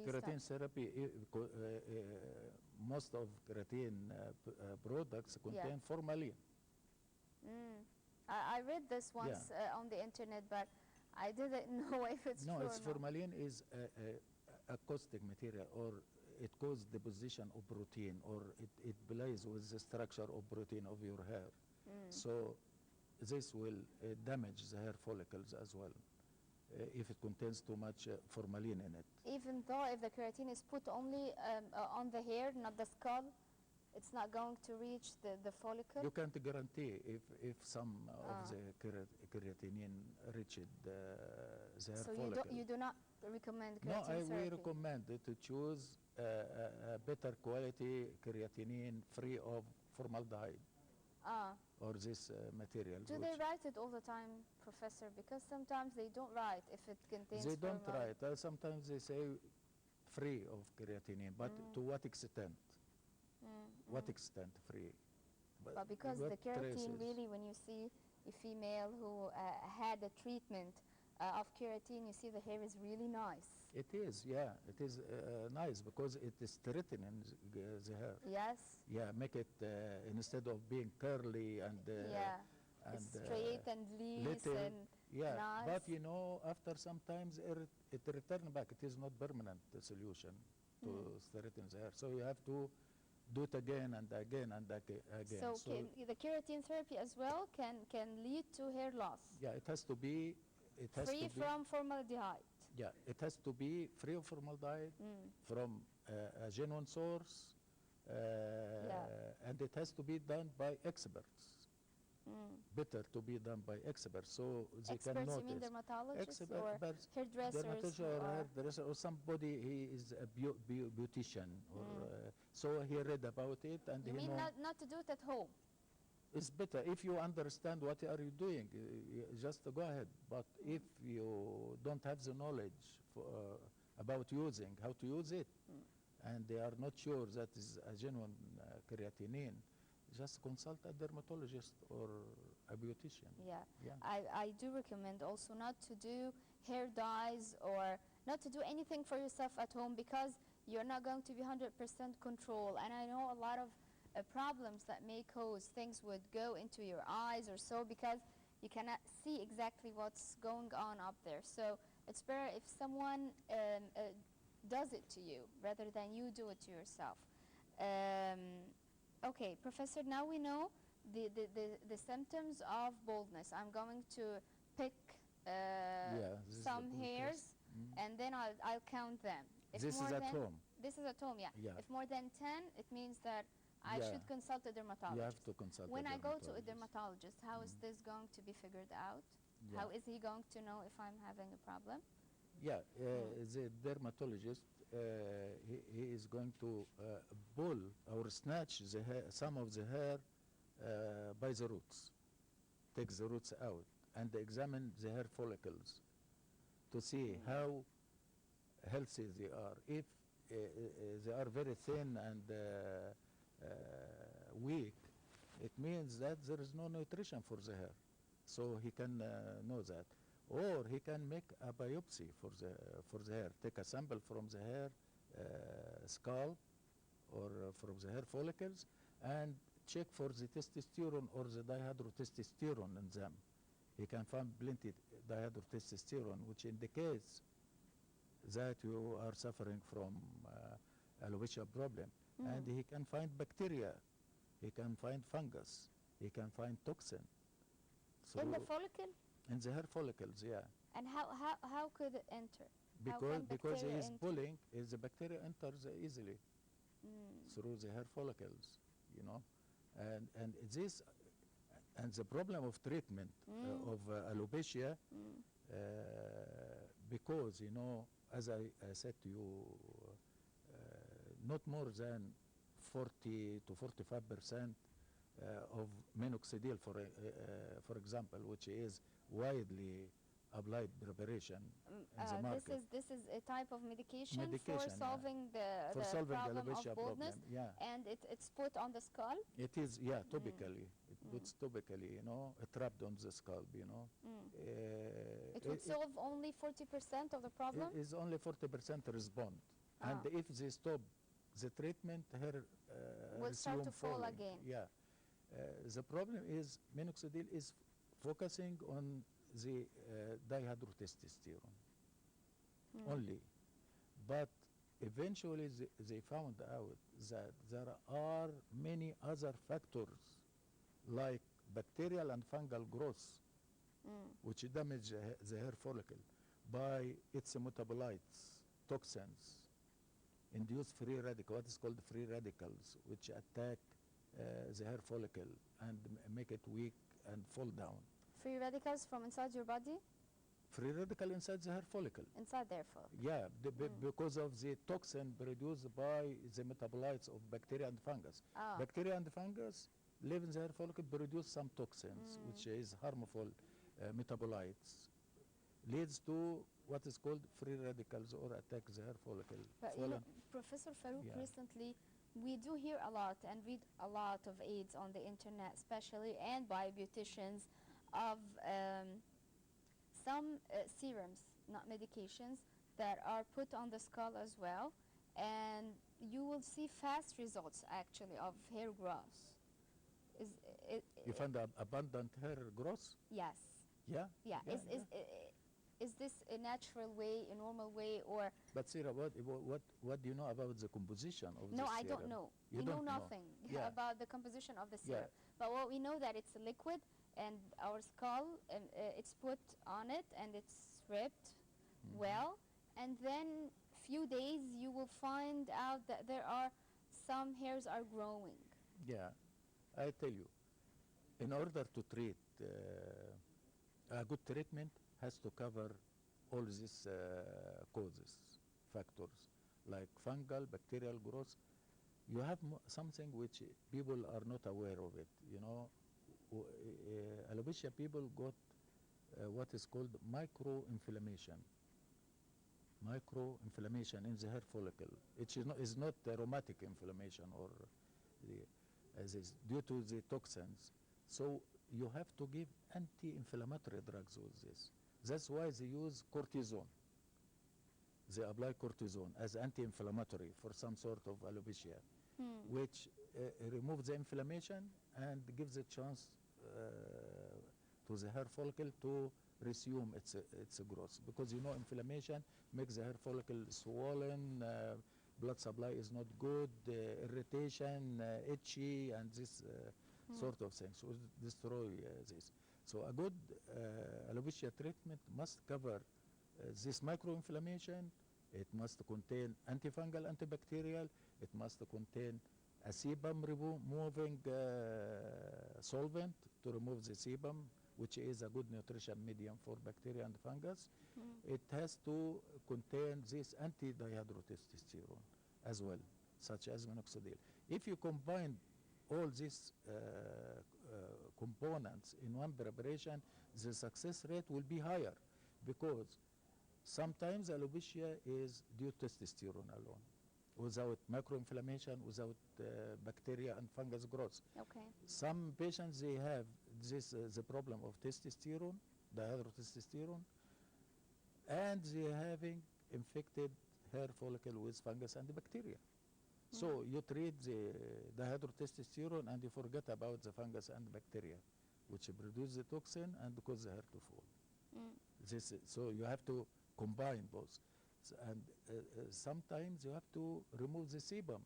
keratin therapy, most of keratin products contain formalin. I read this once on the internet, but I didn't know if it's true or not. Formalin is a caustic material, or it causes deposition of protein, or it plays with the structure of protein of your hair. So this will damage the hair follicles as well if it contains too much formalin in it. Even though if the keratin is put only on the hair, not the skull, it's not going to reach the follicle? You can't guarantee if some of the keratin reached the hair follicle. So you do not recommend keratin therapy? No, we recommend to choose a better quality keratin free of formaldehyde. Or this material. Do they write it all the time, Professor? Because sometimes they don't write if it contains They don't write. Sometimes they say free of keratin, but to what extent? What extent free? But because the keratin really, when you see a female who had a treatment of keratin, you see the hair is really nice. It is, yeah. It is nice because it is strengthening the hair. Yes. Yeah, make it instead of being curly and straight and loose and nice. But you know, after some times it returns back. It is not permanent solution to straighten the hair. So you have to do it again and again and again. So the keratin therapy as well can lead to hair loss. Yeah, it has to be. Free from formaldehyde. Yeah, it has to be free of formaldehyde from a genuine source, and it has to be done by experts. Better to be done by experts, so they can notice. Experts, you mean dermatologists or hairdressers? Hairdresser or somebody, he is a beautician, or so he read about it and you he mean not to do it at home? It's better if you understand what are you doing, just go ahead. But if you don't have the knowledge about using, how to use it, and they are not sure that is a genuine keratin, just consult a dermatologist or a beautician. Yeah. I do recommend also not to do hair dyes or not to do anything for yourself at home, because you're not going to be 100% control. And I know a lot of problems that may cause things would go into your eyes or so, because you cannot see exactly what's going on up there. So it's better if someone does it to you rather than you do it to yourself. Okay, Professor, now we know the symptoms of baldness. I'm going to pick some hairs and then I'll count them. If this is at home? This is at home, yeah. If more than 10, it means that I should consult a dermatologist. You have to consult when I go to a dermatologist, how is this going to be figured out? How is he going to know if I'm having a problem? Yeah, the dermatologist, he is going to pull or snatch the hair, some of the hair by the roots, take the roots out, and examine the hair follicles to see how healthy they are. If they are very thin and weak, it means that there is no nutrition for the hair. So he can know that. Or he can make a biopsy for the hair, take a sample from the hair scalp or from the hair follicles and check for the testosterone or the dihydrotestosterone in them. He can find plenty dihydrotestosterone, which indicates that you are suffering from alopecia problem. And he can find bacteria, he can find fungus, he can find toxin. So in the follicle? In the hair follicles, yeah. And how could it enter? Because he is pulling, the bacteria enters easily through the hair follicles, you know. And this, and the problem of treatment of alopecia, because, you know, as I said to you, not more than 40 to 45% of minoxidil, for example, which is widely applied preparation in the market. This is a type of medication for solving the problem of baldness, and it's put on the skull? It is, yeah, topically. It puts topically, you know, trapped on the scalp, you know. It would solve only 40% of the problem? It is only 40% respond. And if they stop the treatment, hair will start resume to fall falling. again. Yeah. The problem is minoxidil is focusing on the dihydrotestosterone only. But eventually they found out that there are many other factors like bacterial and fungal growth which damage the hair follicle by its metabolites, toxins, induce free radical, what is called free radicals, which attack the hair follicle and make it weak and fall down. Free radicals from inside your body? Free radical inside the hair follicle. Inside their follicle. Yeah, because of the toxin produced by the metabolites of bacteria and fungus. Bacteria and fungus live in the hair follicle, produce some toxins, which is harmful metabolites, leads to what is called free radicals or attack the hair follicle. But you know, Professor Farouk, recently we do hear a lot and read a lot of aids on the internet, especially and by beauticians, of some serums, not medications, that are put on the skull as well, and you will see fast results actually of hair growth. You find abundant hair growth? Yes. Yeah? Yeah. Is this a natural way, a normal way, or? But Sarah, what do you know about the composition of the serum? No, I don't know. You we know don't nothing about the composition of the serum. Yeah. But what we know that it's a liquid, and our skull, it's put on it, and it's ripped well, and then few days you will find out that there are some hairs are growing. Yeah, I tell you, in order to treat, a good treatment has to cover all these causes, factors, like fungal, bacterial growth. You have something which people are not aware of it, you know. Alopecia people got what is called micro-inflammation. Micro-inflammation in the hair follicle. It is not a rheumatic inflammation or as is due to the toxins. So you have to give anti-inflammatory drugs with this. That's why they use cortisone. They apply cortisone as anti-inflammatory for some sort of alopecia, which removes the inflammation and gives a chance to the hair follicle to resume its growth. Because you know inflammation makes the hair follicle swollen, blood supply is not good, irritation, itchy, and this sort of things. So destroy this. So a good alopecia treatment must cover this microinflammation. It must contain antifungal, antibacterial. It must contain a sebum removing solvent to remove the sebum, which is a good nutrition medium for bacteria and fungus. It has to contain this anti-dihydrotestosterone as well, such as minoxidil. If you combine all these components in one preparation, the success rate will be higher, because sometimes alopecia is due to testosterone alone, without microinflammation, without bacteria and fungus growth. Okay. Some patients, they have this the problem of testosterone, dihydrotestosterone, and they are having infected hair follicle with fungus and bacteria. So you treat the dihydrotestosterone and you forget about the fungus and bacteria, which produce the toxin and cause the hair to fall. So you have to combine both. And sometimes you have to remove the sebum,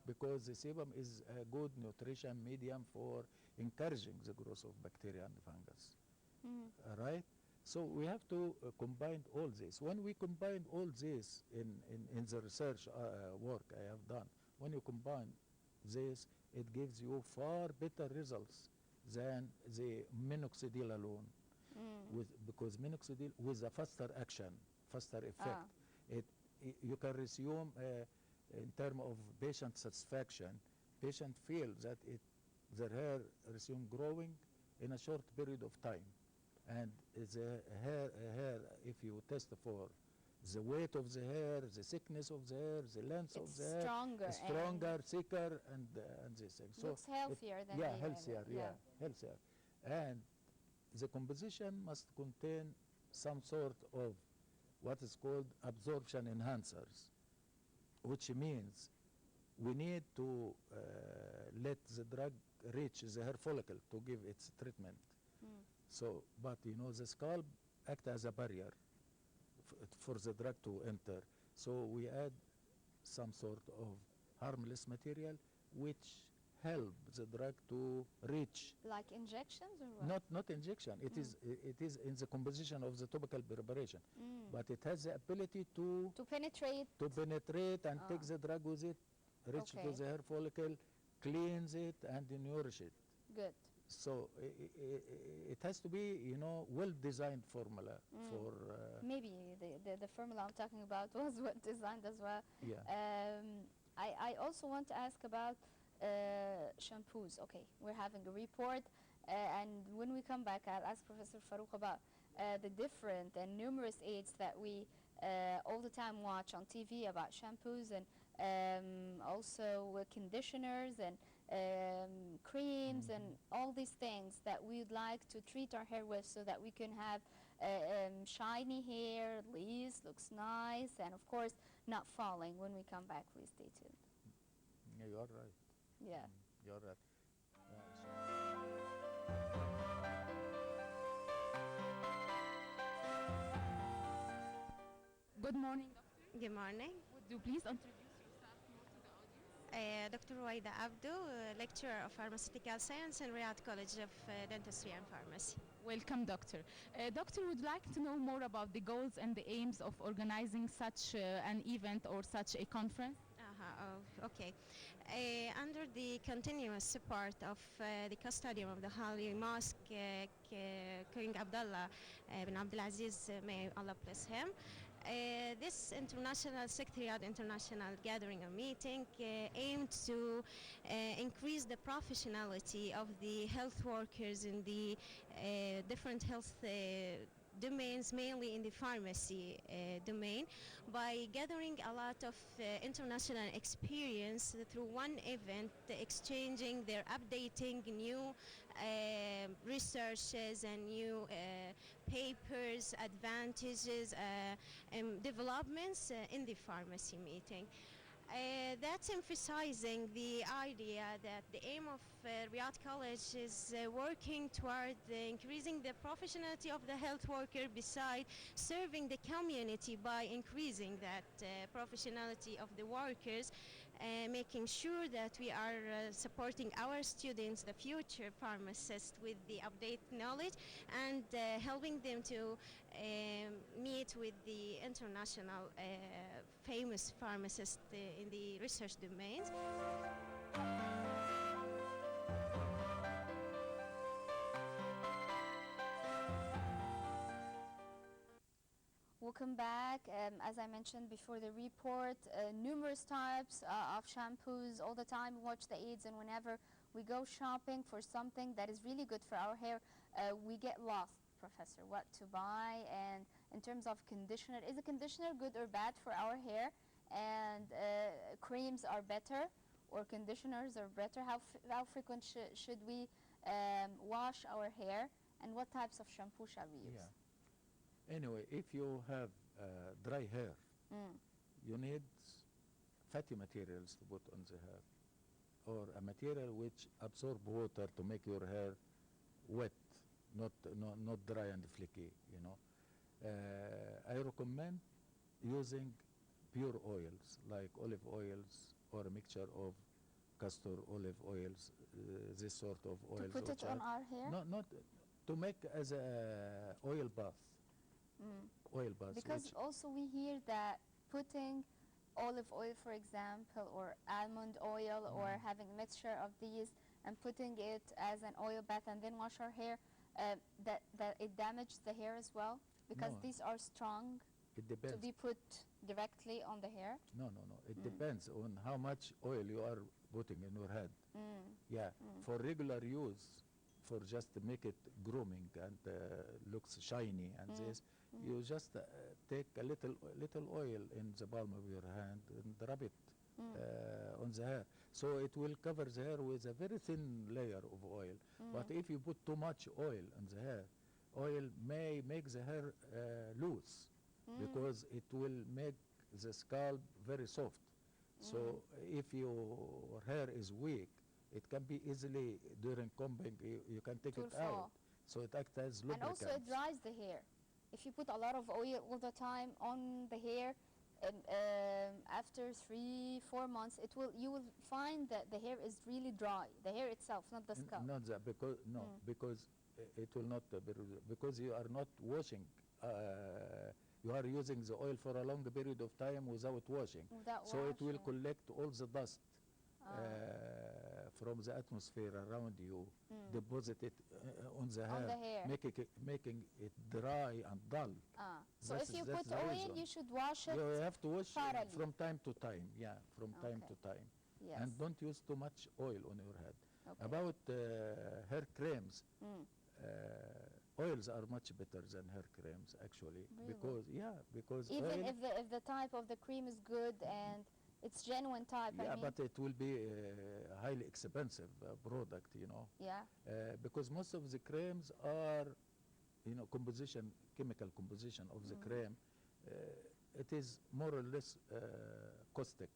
because the sebum is a good nutrition medium for encouraging the growth of bacteria and fungus. All right? So we have to combine all this. When we combine all this in the research work I have done, when you combine this, it gives you far better results than the minoxidil alone. Because minoxidil with a faster action, faster effect, you can resume in terms of patient satisfaction. Patient feel that their hair resume growing in a short period of time. And the hair, if you test for the weight of the hair, the thickness of the hair, the length of the hair, stronger, thicker, and this thing. So looks healthier than healthier, healthier. And the composition must contain some sort of what is called absorption enhancers, which means we need to let the drug reach the hair follicle to give its treatment. So, but you know, the scalp act as a barrier for the drug to enter. So we add some sort of harmless material which help the drug to reach. Like injections or what? Not injection. It is in the composition of the topical preparation, but it has the ability to penetrate and take the drug with it, reach to the hair follicle, cleanse it, and nourish it. Good. So it has to be, you know, well-designed formula for. Maybe the formula I'm talking about was what designed as well. Yeah. I also want to ask about shampoos. Okay, we're having a report, and when we come back, I'll ask Professor Farouk about the different and numerous aids that we all the time watch on TV about shampoos and also conditioners and creams and all these things that we'd like to treat our hair with so that we can have shiny hair, leaves, looks nice, and of course not falling. When we come back, please stay tuned. Yeah, you're right. Yeah. You're right. Good morning, doctor. Good morning. Would you please introduce yourself more to the audience? Dr. Waida Abdu, lecturer of pharmaceutical science in Riyadh College of Dentistry and Pharmacy. Welcome, doctor. Doctor, would like to know more about the goals and the aims of organizing such an event or such a conference? Okay. Under the continuous support of the custodian of the Holy Mosque, King Abdullah bin Abdulaziz, may Allah bless him, this international Secretariat International gathering or meeting aimed to increase the professionality of the health workers in the different health domains, mainly in the pharmacy domain, by gathering a lot of international experience through one event, exchanging their updating new researches and new papers, advantages, and developments in the pharmacy meeting. That's emphasizing the idea that the aim of Riyadh College is working toward increasing the professionality of the health worker beside serving the community by increasing that professionality of the workers, making sure that we are supporting our students, the future pharmacists, with the update knowledge and helping them to meet with the international famous pharmacists in the research domains. Welcome back. As I mentioned before the report, numerous types of shampoos all the time. We watch the ads, and whenever we go shopping for something that is really good for our hair, we get lost, Professor, what to buy. And in terms of conditioner, is a conditioner good or bad for our hair? And creams are better or conditioners are better? How frequent should we wash our hair, and what types of shampoo shall we use? Yeah. Anyway, if you have dry hair, you need fatty materials to put on the hair, or a material which absorb water to make your hair wet, not dry and flaky, you know. I recommend using pure oils like olive oils or a mixture of castor olive oils, this sort of oils. To put it on our hair? Not to make as a oil bath. Oil bath. Because also we hear that putting olive oil, for example, or almond oil, or having a mixture of these and putting it as an oil bath and then wash our hair, that it damages the hair as well? Because No. these are strong It depends. to be put directly on the hair? No. It depends on how much oil you are putting in your head. Yeah. For regular use, for just to make it grooming and looks shiny and this, you just take a little oil in the palm of your hand and rub it on the hair. So it will cover the hair with a very thin layer of oil. But if you put too much oil on the hair, oil may make the hair loose because it will make the scalp very soft. So if your hair is weak, it can be easily during combing, you can take It it will fall. out. So it acts as And lubricant. also it dries the hair. If you put a lot of oil all the time on the hair, after 3-4 months, you will find that the hair is really dry. The hair itself, not the scalp. Not that, because because it will not be because you are not washing. You are using the oil for a long period of time without washing. Without So it will washing. collect all the dust from the atmosphere around you, deposit it on the On hair, the hair. making it dry and dull. So That's- if you that's put the oil, reason. you should wash it. You have to wash thoroughly. from time to time. Yeah, from time Okay. to time. Yes. And don't use too much oil on your head. Okay. About hair creams, Mm. oils are much better than hair creams actually, Really? because Even oil, if the type of the cream is good and it's genuine type, I mean. but it will be a highly expensive product, you know, Yeah. because most of the creams are, chemical composition of the cream, it is more or less caustic.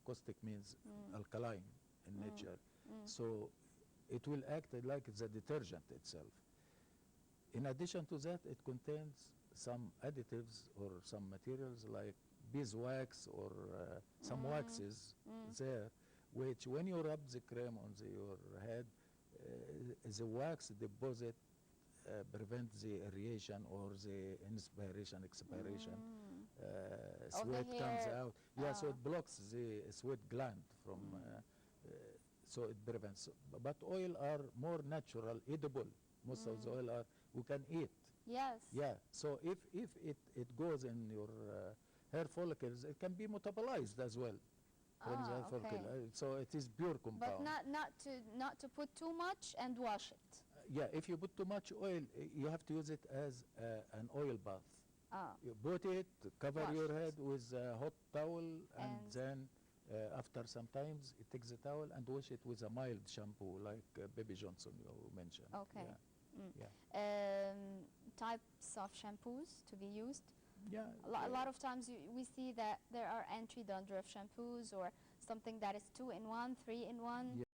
Caustic means alkaline in nature, so it will act like the detergent itself. In addition to that, it contains some additives or some materials like beeswax or some waxes there, which when you rub the cream on your head, the wax deposit prevents the aeration or the inspiration, expiration. Of the Sweat comes hair. out. Yeah, so it blocks the sweat gland from, so it prevents. But oil are more natural, edible. Most of the oil are, we can eat. Yes. Yeah, so if it goes in your hair follicles, it can be metabolized as well from the hair follicle. Okay. So it is pure compound. But not to put too much and wash it. Yeah, if you put too much oil, you have to use it as an oil bath. You put it, cover Wash your it. head with a hot towel, and And- then after some times, you take the towel and wash it with a mild shampoo, like Baby Johnson you mentioned. Okay. Yeah. Yeah. Types of shampoos to be used. Yeah. A lot of times we see that there are anti-dandruff shampoos or something that is 2-in-1, 3-in-1.